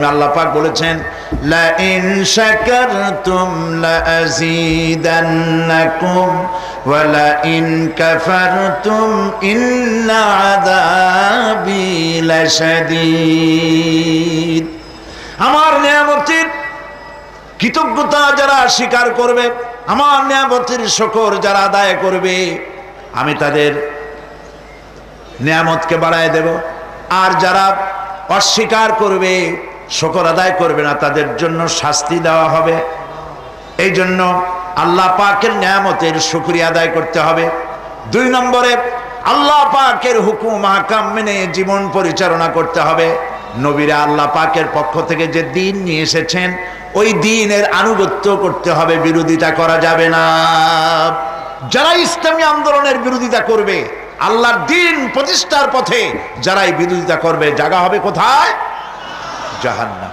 আল্লাহ পাক বলেছেন লা ইন শাকারতুম লা আযীদান্নাকুম ওয়া লা ইন কাফারতুম ইন্না আযাবি লাশাদীদ। আমার নিয়ামতের কৃতজ্ঞতা যারা স্বীকার করবে, আমার নিয়ামতের শুকর যারা আদায় করবে, আমি তাদের নিয়ামতকে বাড়ায় দেব। আর যারা অস্বীকার করবে, শুকর আদায় করবে না, তাদের জন্য শাস্তি দেওয়া হবে। এই জন্য আল্লাহ পাকের নিয়ামতের শুকরিয়া আদায় করতে হবে। 2 নম্বরে আল্লাহ পাকের হুকুম আহকাম মেনে জীবন পরিচালনা করতে হবে। নবীরা আল্লাহ পাকের পক্ষ থেকে যে দ্বীন নিয়ে এসেছেন, ওই দ্বীনের আনুগত্য করতে হবে, বিরোধিতা করা যাবে না। যারা ইসলামী আন্দোলনের বিরোধিতা করবে, আল্লাহর দ্বীন প্রতিষ্ঠার পথে যারাই বিরোধিতা করবে, জায়গা হবে কোথায়? জাহান্নাম।